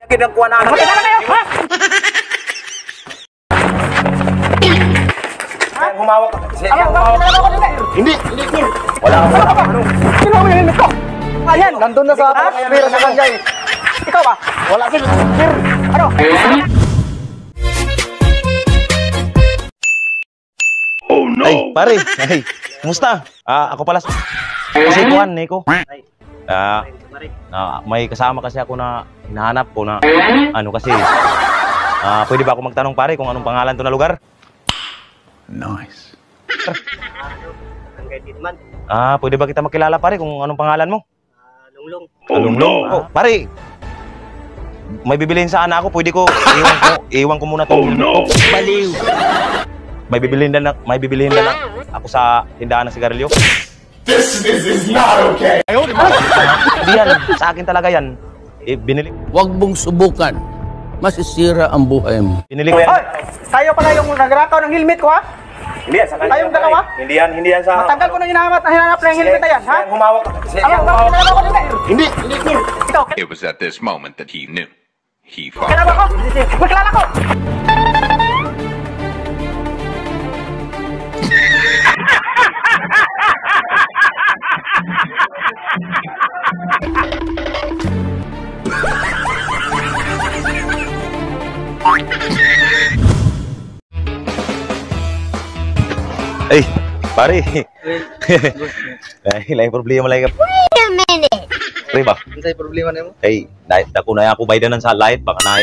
Kinagkuha na. Matay na kayo, ha? Humawak ka. Hindi. Wala ka. Sino ang helmet ko? Ayan. Nandun na sa kamera sa kanya eh. Ikaw ba? Wala sir. Sir, ano? Oh no! Ay, pare. Ay, kumusta? Ako pala si Juan, Nico. May kasama kasi ako na hinahanap ko na ano kasi. Pwede ba ako magtanong pare kung anong pangalan to na lugar? Nice. Pwede ba kita makilala pare kung anong pangalan mo? Lunglong. Lunglong. Oh, pare. May bibilihin sana ako, pwede ko iwan ko muna tong no. Baliw. May bibilihin na ako sa tindahan ng sigarilyo. This is not okay. Hindi yan, sa akin talaga yan. Binili. Huwag mong subukan. Masisira ang buhay mo. Binili ko yan. Hoy! Tayo pala yung nagrakaw ng helmet ko, ha? Hindi yan sa kanya. Tayong dalawa? Hindi yan sa... Matagal ko na hinanap ng helmet na yan, ha? Humawak ka. Hindi. Ikaw, It was at this moment that he knew. He fucked kilala up. ko? Magkilala ko! Ay, pare. Ay, lain problema lagi. Wait a minute. Pre ba? Unsay problema nimo? Ay, dako na ako baydanan sa light baka na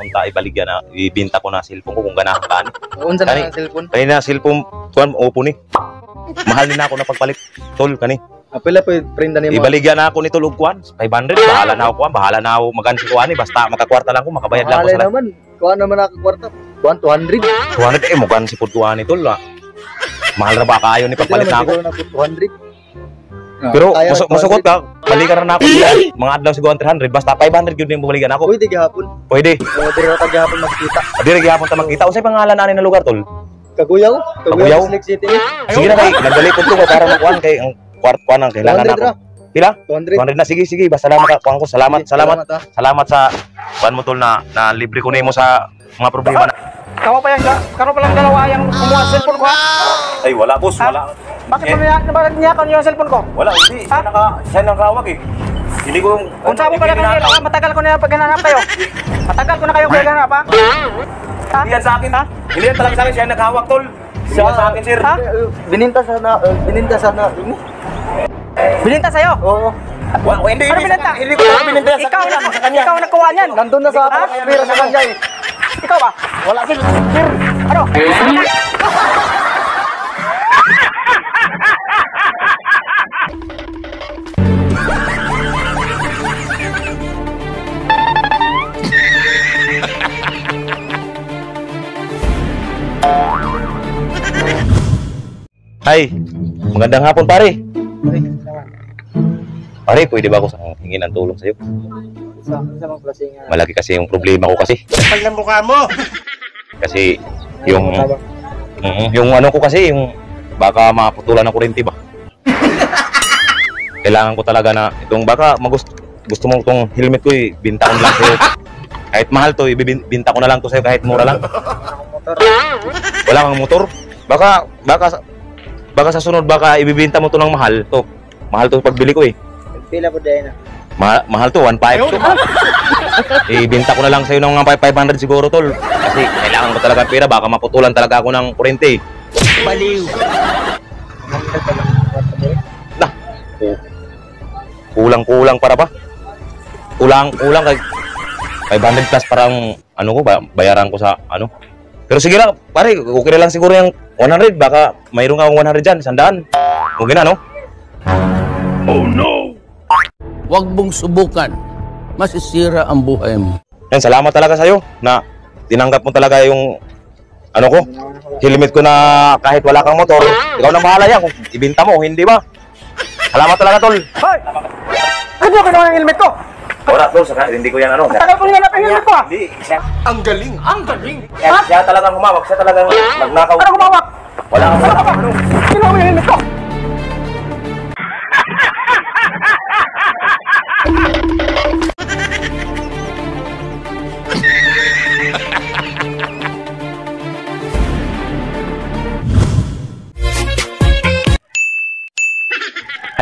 unta ibaligyan na ibenta ko na cellphone ko kung ganahan ka ni. Unsa na ang cellphone? Kani na cellphone kuan Oppo ni. Mahal din ako na pagpalit tol kani. Apila po prenda nimo. Ibaligyan na ako ni tulog kuan 500 bahala na ako kuan, bahala na ako magansi kuan ni basta makakwarta lang ko makabayad lang ako sa light. naman. Kuha naman ako kwarta. Kuha 200. 200 mo gansi pud kuan ni tol. Mahal ra ba kaayo ni pagpalit na ako. 200. Pero masukot ka, balikan na ako mga adlaw siguro 300 basta 500 gyud ning balikan ako. Pwede gihapon. Pwede. O dire ta gihapon magkita. Diri gyapon ta makita. Unsay pangalan ani na lugar tol? Kaguyaw? Kaguyaw? Select City ni. Sige na kay nagdali ko to para makuan kay ang kuan ang kailangan 200 ako. ra. Pila? 200. 200 na sige basta lang makakuan ko. Salamat. ha. Salamat sa kuan mo tol na libre ko nimo sa mga problema na. Kamu pa lang dalawa yung kumuha sa cellphone ko, ha? Ay, wala boss, wala. Bakit mo niyakan yung cellphone ko? Wala, hindi. Siya nakawag eh. Hindi ko... Kung saan mo pala kayo, matagal ko na yung paghanap kayo. Matagal ko na kayo paghanap, ha? Hindi yan sa akin, ha? Hindi yan talaga sa akin, siya nakawag, tol. Hindi yan sa akin, sir. Ha? Bininta sana. Bininta sa'yo? Oo. Hindi, Ano binenta? Hindi ko bininta sa kanya. Ikaw nagkuha niyan. Nandun na sa kamera sa kanya eh. Ikaw ba? Wala sir. Ano? Ay, magandang hapon pare. Pare, pwede ba ako hingin ng tulong sa'yo? Sa mga klaseng Malaki kasi yung problema ko kasi. Kapal ng mukha mo! Kasi yung ano ko kasi yung baka maputulan ng kuryente ba. Kailangan ko talaga na itong baka gusto mo itong helmet ko ibinta ko na lang sa'yo. Kahit mahal to, ibinta ko na lang to sa'yo kahit mura lang. Wala kang motor? Baka sa sunod baka ibibenta mo to ng mahal to. Mahal to pagbili ko eh. pila po dahil na. Mahal to, 1.5 to. Ibenta ko na lang sa'yo ng 500 siguro tol. Kasi kailangan ko talaga pera, baka maputulan talaga ako ng kuryente. Baliw. Nah, kulang para pa. Kulang kay 500 plus parang ano ko ba, bayaran ko sa ano. Pero sige lang, pare, okay na lang siguro yung 100, baka mayroon kang 100 dyan, 100. Okay na, no? Oh no! Huwag mong subukan. Masisira ang buhay mo. Yan, salamat talaga sa'yo na tinanggap mo talaga yung ano ko, helmet ko na kahit wala kang motor. Ikaw na bahala yan kung ibinta mo, hindi ba? Salamat talaga, tol. Hoy! Ano kinuha ng helmet ko? Wala, tol, hindi ko yan ano. Tagal ko hinanap yung helmet ko, ha? Hindi, siya Siya talagang humawak, siya talagang nagnakaw. Ano gumawak? Wala kang Ano ka ba? Kinuha mo yung helmet ko?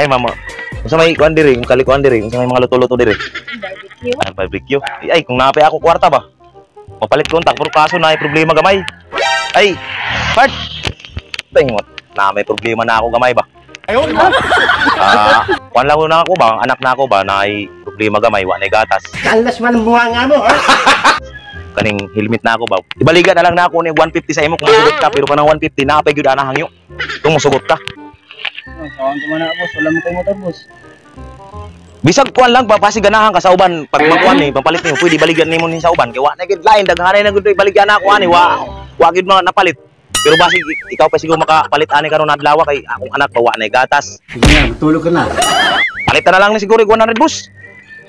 Ay, mama. Sa may kuan diri, yung kalikuan diri, sa may mga luto-luto diri. Barbecue. Ay, barbecue. Ay, kung napay ako kwarta ba? Mapalit kontak, pero kaso na ay problema gamay. Ay, Bart! Tingot, na may problema na ako gamay ba? Ayun! Kuan lang na ako ba, anak na ako ba, na ay problema gamay, wa na gatas. Kalas man ang buha nga mo, ha? Kaning helmet na ako ba? Ibaligan na lang na ako ni 150 sa imo kung musugot ka, pero kanang 150 na apay gyud ana hangyo. Kung musugot ka. Kawan ko man na, boss. Wala mo kayo motor, boss. Bisag kuan lang pa pasiganahan ka sa uban pag magkuan ni papalit niyo pwede baligan nimo ni sa uban kay wa na gid lain daghanay na gud baligan na ako ani wa gid mga napalit. Pero basi ikaw pa siguro makapalit ani karon adlaw kay akong anak pa wa na gatas. Sige na, matulog ka na. Palitan na lang ni siguro 100 bus.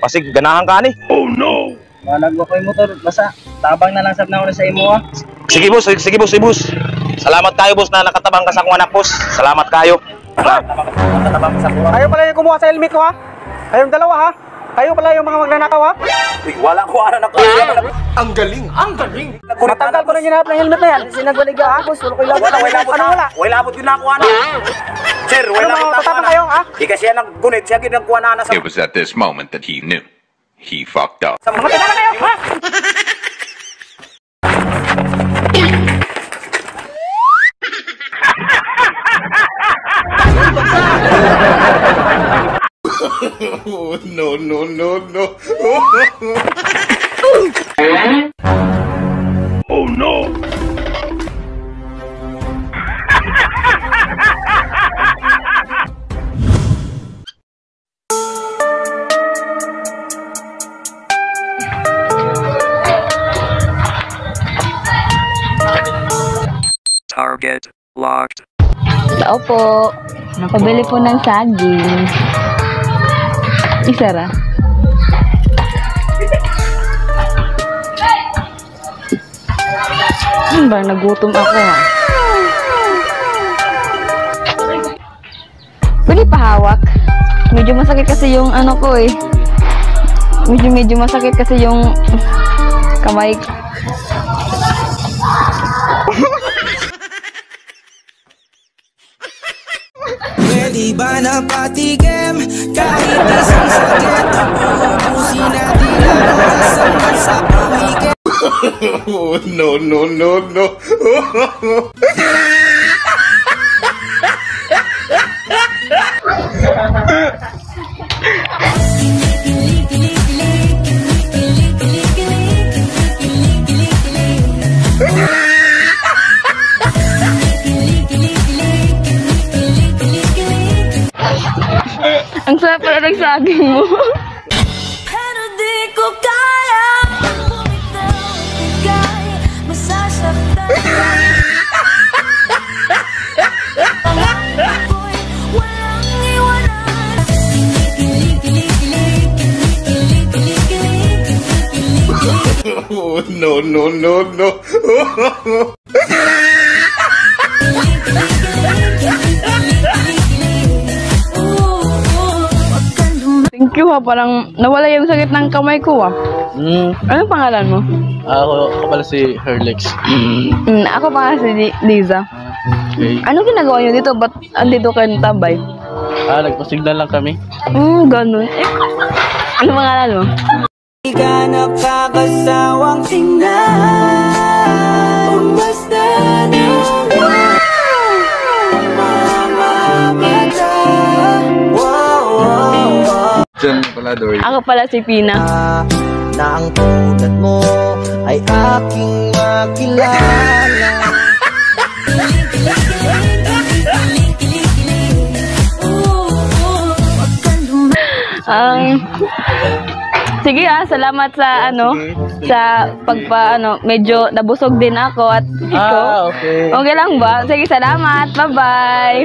Pasig ganahan ka ani. Oh no! Walag ko kayo motor. Basta, tabang na lang sab na ako sa imo, ha? Sige boss, sige boss, sige boss. Salamat kayo boss na nakatabang ka sa akong anak boss. Salamat kayo. Kayo pala yung kumuha sa helmet ko, ha? Kayong dalawa, ha? Kayo pala yung mga magnanakaw, ha? Uy, wala ko ana na ko. Ang galing! Ang galing! Matagal ko na ginahap ng helmet na yan. Sinagwaliga, ha? Boss, wala ko ilabot. Ano wala? Wala abot yun na ako ana. Sir, wala Ano, abot na ako tatapang ana. kayo, ha? Di kasi yan naggunit, siya gid nagkuha na ana sa It was at this moment that he knew. He fucked up. Mga taga na kayo, ha? Oh, no, no, no, no. Oh no! Target locked. Tao po. Pabili po ng saging. Isa ra. Ba, nagutom ako, ha? Pwede pahawak. Medyo masakit kasi yung ano ko, eh. Medyo masakit kasi yung kamay. Pwede ba na patigim? Kahit isang sakit ubusin natin ang masama sa pamigay. Oh, no, no, no, no. Ang sarap pala ng saging mo. Pero di ko kaya bumitaw, bigay, masasaktan. Ako'y walang iwanan. Oh, no, no, no, no. Thank you, ha. Parang nawala yung sakit ng kamay ko, ha. Anong pangalan mo? Ako pala si Herlex. Ako pa si Liza. Okay. Ano ginagawa niyo dito? Ba't andito kayo tambay? Nagpasignal lang kami. Ganun. Ano pangalan mo? Di ka nakakasawang tingnan. Basta naman mamamata. Ako pala si Pina. Na ang tulad mo ay aking makilala. Sige, salamat sa sa medyo nabusog din ako at ikaw. Okay. Okay lang ba? Sige, salamat. Bye-bye.